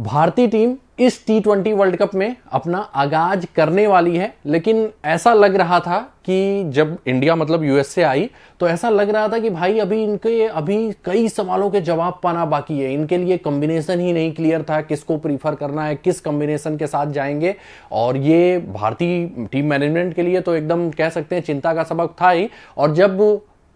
भारतीय टीम इस T20 world cup में अपना आगाज करने वाली है, लेकिन ऐसा लग रहा था कि जब इंडिया मतलब यूएस से आई तो ऐसा लग रहा था कि भाई अभी कई सवालों के जवाब पाना बाकी है। इनके लिए कॉम्बिनेशन ही नहीं क्लियर था, किसको प्रीफर करना है, किस कॉम्बिनेशन के साथ जाएंगे। और ये भारतीय टीम मैनेजमेंट के लिए तो एकदम कह सकते हैं चिंता का सबक था ही। और जब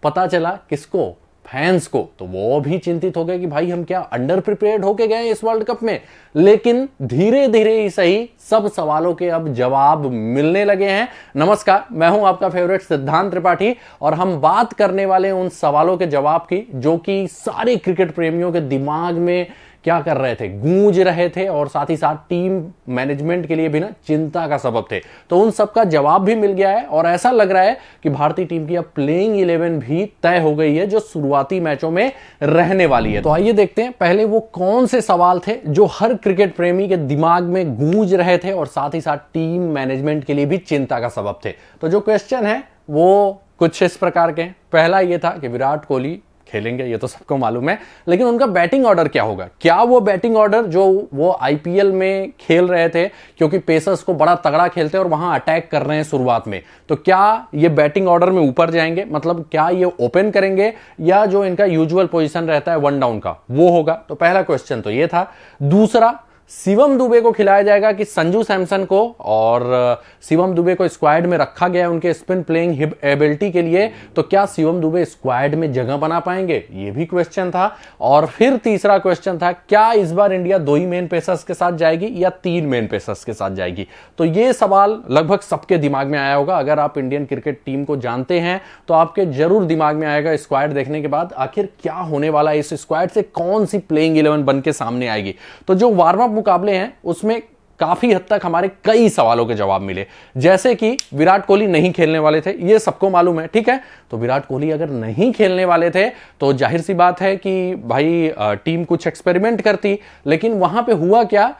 पता चला किसको, फैंस को, तो वो भी चिंतित हो गए कि भाई हम क्या अंडर प्रिपेयर्ड होके गए इस वर्ल्ड कप में। लेकिन धीरे धीरे ही सही सब सवालों के अब जवाब मिलने लगे हैं। नमस्कार, मैं हूं आपका फेवरेट सिद्धांत त्रिपाठी और हम बात करने वाले हैं उन सवालों के जवाब की जो कि सारे क्रिकेट प्रेमियों के दिमाग में क्या कर रहे थे, गूंज रहे थे और साथ ही साथ टीम मैनेजमेंट के लिए भी ना चिंता का सबब थे। तो उन सब का जवाब भी मिल गया है और ऐसा लग रहा है कि भारतीय टीम की अब प्लेइंग 11 भी तय हो गई है जो शुरुआती मैचों में रहने वाली है। तो आइए देखते हैं पहले वो कौन से सवाल थे जो हर क्रिकेट प्रेमी के दिमाग में गूंज रहे थे और साथ ही साथ टीम मैनेजमेंट के लिए भी चिंता का सबब थे। तो जो क्वेश्चन है वो कुछ इस प्रकार के। पहला ये था कि विराट कोहली खेलेंगे, ये तो सबको मालूम है, लेकिन उनका बैटिंग ऑर्डर क्या होगा। क्या वो बैटिंग ऑर्डर जो वो आईपीएल में खेल रहे थे, क्योंकि पेसर्स को बड़ा तगड़ा खेलते हैं और वहां अटैक कर रहे हैं शुरुआत में, तो क्या ये बैटिंग ऑर्डर में ऊपर जाएंगे, मतलब क्या ये ओपन करेंगे या जो इनका यूजुअल पोजीशन रहता है वन डाउन का वो होगा। तो पहला क्वेश्चन तो ये था। दूसरा, शिवम दुबे को खिलाया जाएगा कि संजू सैमसन को, और शिवम दुबे को स्क्वाड में रखा गया उनके स्पिन प्लेइंग एबिलिटी के लिए, तो क्या शिवम दुबे स्क्वाड में जगह बना पाएंगे, ये भी क्वेश्चन था। और फिर तीसरा क्वेश्चन था, क्या इस बार इंडिया 2 ही मेन पेसर्स के साथ जाएगी या 3 मेन पेसर्स के साथ जाएगी। तो ये सवाल लगभग सबके दिमाग में आया होगा। अगर आप इंडियन क्रिकेट टीम को जानते हैं तो आपके जरूर दिमाग में आएगा स्क्वाड देखने के बाद, आखिर क्या होने वाला है, इस स्क्वाड से कौन सी प्लेइंग 11 बन के सामने आएगी। तो जो वार्म अप मुकाबले हैं उसमें काफी हद तक हमारे कई सवालों के जवाब मिले, जैसे कि विराट कोहली नहीं खेलने वाले थे, ये सबको मालूम है, ठीक है। तो विराट कोहली अगर नहीं खेलने वाले थे तो जाहिर सी बात है कि भाई टीम कुछ एक्सपेरिमेंट करती, लेकिन वहां पे हुआ क्या,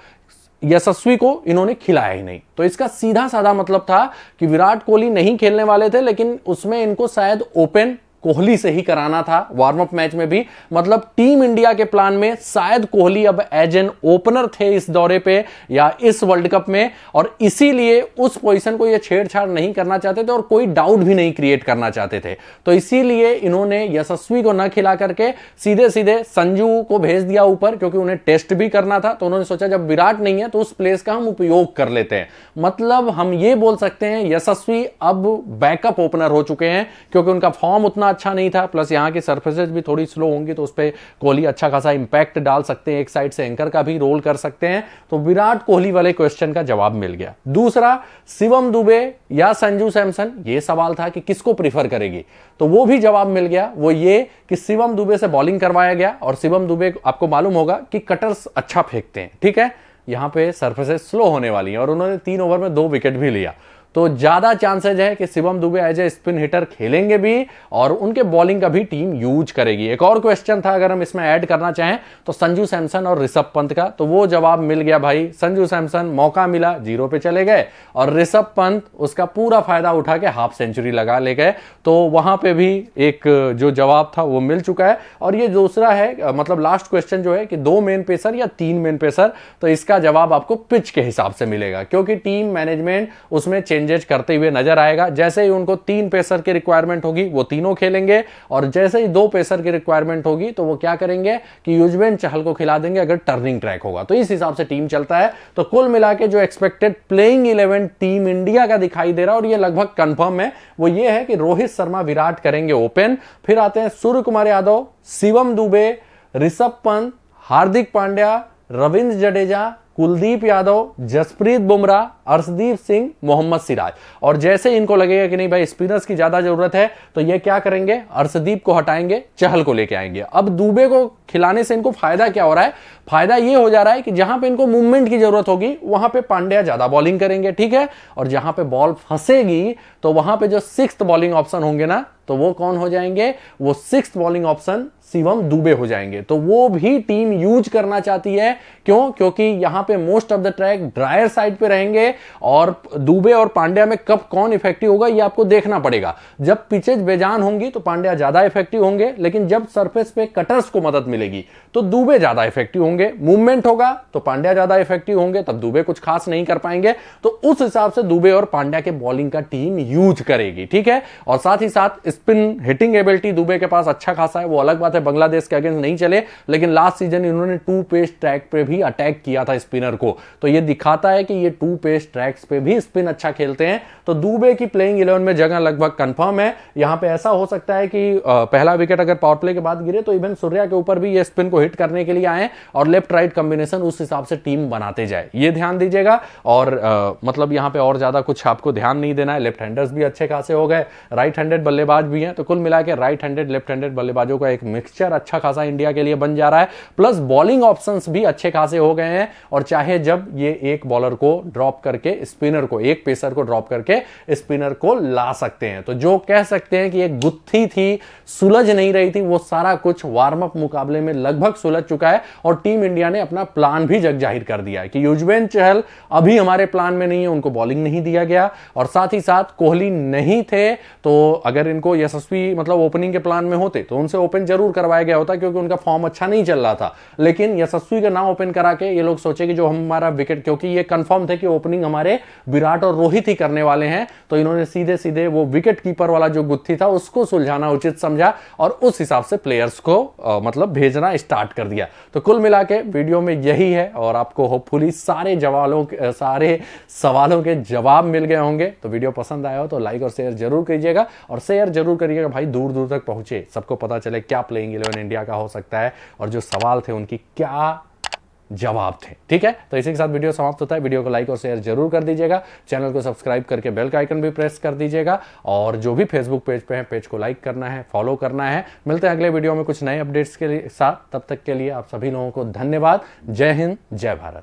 यशस्वी को इन्होंने खिलाया ही नहीं। तो इसका सीधा साधा मतलब था कि विराट कोहली नहीं खेलने वाले थे, लेकिन उसमें इनको शायद ओपन कोहली से ही कराना था वार्म अप मैच में भी। मतलब टीम इंडिया के प्लान में शायद कोहली अब एज एन ओपनर थे इस दौरे पे या इस वर्ल्ड कप में, और इसीलिए उस पोजीशन को ये छेड़छाड़ नहीं करना चाहते थे और कोई डाउट भी नहीं क्रिएट करना चाहते थे। तो इसीलिए इन्होंने यशस्वी को न खिला करके सीधे सीधे संजू को भेज दिया ऊपर, क्योंकि उन्हें टेस्ट भी करना था। तो उन्होंने सोचा जब विराट नहीं है तो उस प्लेस का हम उपयोग कर लेते हैं। मतलब हम ये बोल सकते हैं यशस्वी अब बैकअप ओपनर हो चुके हैं, क्योंकि उनका फॉर्म उतना अच्छा नहीं था, प्लस यहां की सरफेसेस भी थोड़ी स्लो होंगी, तो उस पे कोहली अच्छा खासा इंपैक्ट डाल सकते हैं, एक साइड से एंकर का भी रोल कर सकते हैं। तो विराट कोहली वाले क्वेश्चन का जवाब मिल गया। दूसरा, शिवम दुबे या संजू सैमसन, ये सवाल था कि किसको प्रीफर करेगी, तो वो भी जवाब मिल गया। वो ये कि शिवम दुबे से बॉलिंग करवाया गया, और शिवम दुबे आपको मालूम होगा कि कटर्स अच्छा फेंकते हैं, ठीक है। यहां पे सरफेसेस स्लो होने वाली हैं और उन्होंने 3 ओवर में 2 विकेट भी लिया, तो ज्यादा चांसेज है कि Shivam Dube as a spin hitter खेलेंगे भी और उनके बॉलिंग का भी टीम यूज करेगी। एक और क्वेश्चन था अगर हम इसमें ऐड करना चाहें तो संजू सैमसन और ऋषभ पंत का, तो वो जवाब मिल गया भाई। संजू सैमसन मौका मिला 0 पे चले गए और ऋषभ पंत उसका पूरा फायदा उठा के हाफ सेंचुरी लगा ले गए। तो वहां पे भी एक जो जवाब था वो मिल चुका है। और ये दूसरा है, मतलब लास्ट क्वेश्चन जो है कि 2 मेन पेसर या 3 मेन पेसर, तो इसका जवाब आपको पिच के हिसाब से मिलेगा, क्योंकि टीम मैनेजमेंट उसमें चेंजेस करते हुए नजर आएगा। जैसे ही उनको 3 पेसर की रिक्वायरमेंट होगी वो तीनों खेलेंगे, और जैसे ही 2 पेसर की रिक्वायरमेंट होगी तो वो क्या करेंगे कि युजवेंद्र चहल को खिला देंगे अगर टर्निंग ट्रैक होगा। तो इस हिसाब से टीम चलता है। तो कुल मिला के जो एक्सपेक्टेड प्लेइंग 11 टीम इंडिया का दिखाई दे रहा है, और ये लगभग कंफर्म है, वो ये है कि रोहित शर्मा विराट करेंगे ओपन, फिर आते हैं सूर्य कुमार यादव, शिवम दुबे, ऋषभ पंत, हार्दिक पांड्या, रविंद्र जडेजा, कुलदीप यादव, जसप्रीत बुमराह, अर्शदीप सिंह, मोहम्मद सिराज। और जैसे इनको लगेगा कि नहीं भाई स्पिनर्स की ज्यादा जरूरत है, तो ये क्या करेंगे, अर्शदीप को हटाएंगे, चहल को लेके आएंगे। अब दुबे को खिलाने से इनको फायदा क्या हो रहा है, फायदा ये हो जा रहा है कि जहां पे इनको मूवमेंट की जरूरत होगी वहां पे पांड्या ज्यादा बॉलिंग करेंगे, ठीक है। और जहां पे बॉल फंसेगी तो वहां पे जो 6th बॉलिंग ऑप्शन होंगे ना, तो वो कौन हो जाएंगे, वो 6th bowling option Shivam Dubey हो जाएंगे। तो वो भी टीम यूज करना चाहती है, क्यों, क्योंकि यहां पे most of the track dryer side पे रहेंगे और दुबे और पांड्या में कब कौन इफेक्टिव होगा ये आपको देखना पड़ेगा। जब पिचेज बेजान होंगी तो पांड्या ज्यादा इफेक्टिव होंगे, लेकिन जब सरफेस पे कटर्स को मदद मिलेगी तो दुबे ज्यादा इफेक्टिव होंगे। मूवमेंट होगा तो पांड्या ज्यादा इफेक्टिव होंगे, तब दुबे कुछ खास नहीं कर पाएंगे। तो उस हिसाब से दुबे और पांड्या के बॉलिंग का टीम यूज करेगी, ठीक है। और साथ ही साथ स्पिन हिटिंग एबिलिटी दुबे के पास अच्छा खासा है, वो अलग बात है, बांग्लादेश के अगेंस्ट नहीं चले, लेकिन लास्ट सीजन इन्होंने 2 पेस ट्रैक पे भी अटैक किया था स्पिनर को। तो ये दिखाता है कि ये 2 पेस ट्रैक्स पे भी स्पिन अच्छा खेलते हैं। तो दुबे की प्लेइंग 11 में जगह लगभग कंफर्म है। यहां पे ऐसा हो सकता है कि पहला विकेट अगर पावर प्ले के बाद गिरे तो इवन सूर्या के ऊपर भी ये स्पिन को हिट करने के लिए आए और लेफ्ट राइट कॉम्बिनेशन उस हिसाब से टीम बनाते जाए, ये ध्यान दीजिएगा। और मतलब यहां पे और ज्यादा कुछ आपको ध्यान नहीं देना है। लेफ्ट हैंडर्स भी अच्छे खासे हो गए, राइट हैंडेड बल्लेबाज भी हैं, तो कुल मिला के राइट हैंडेड लेफ्ट हैंडेड बल्लेबाजों का एक मिक्सचर अच्छा खासा इंडिया के लिए बन जा रहा है। प्लस बॉलिंग ऑप्शंस भी अच्छे खासे हो गए हैं। और चाहे जब ये एक बॉलर को ड्रॉप करके स्पिनर को, एक पेसर को ड्रॉप करके स्पिनर को ला सकते हैं, तो जो कह सकते हैं कि एक गुत्थी थी, सुलझ नहीं रही थी, वो सारा कुछ वार्म अप मुकाबले में लगभग सुलझ चुका है। और टीम इंडिया ने अपना प्लान भी जग जाहिर कर दिया है कि युजवेंद्र चहल अभी हमारे प्लान में नहीं है, उनको बॉलिंग नहीं दिया गया। और साथ ही साथ कोहली नहीं थे, तो अगर इनको यशस्वी मतलब ओपनिंग के प्लान में होते तो उनसे ओपन जरूर करवाया गया होता, क्योंकि उनका फॉर्म अच्छा नहीं चल रहा था। लेकिन यशस्वी का नाम ओपन करा के ये लोग सोचे कि जो हमारा विकेट, क्योंकि ये कंफर्म थे कि ओपनिंग हमारे विराट और रोहित ही करने वाले हैं, तो इन्होंने सीधे सीधे वो विकेट कीपर वाला जो गुत्थी था उसको सुलझाना उचित समझा और उस हिसाब से प्लेयर्स को मतलब भेजना स्टार्ट कर दिया। तो कुल मिला के वीडियो में यही है और आपको होपफुली सारे सवालों के जवाब मिल गए होंगे। तो वीडियो पसंद आया हो तो लाइक और शेयर जरूर कीजिएगा और शेयर जरूर करिएगा भाई, दूर दूर तक पहुंचे, सबको पता चले क्या प्लेइंग 11 इंडिया का हो सकता है और जो सवाल थे उनकी क्या जवाब थे, ठीक है। तो इसी के साथ वीडियो समाप्त होता है। वीडियो को लाइक और शेयर जरूर कर दीजिएगा, चैनल को सब्सक्राइब करके बेल का आइकन भी प्रेस कर दीजिएगा और जो भी फेसबुक पेज पे है पेज को लाइक करना है, फॉलो करना है। मिलते हैं अगले वीडियो में कुछ नए अपडेट्स के साथ, तब तक के लिए आप सभी लोगों को धन्यवाद। जय हिंद, जय भारत।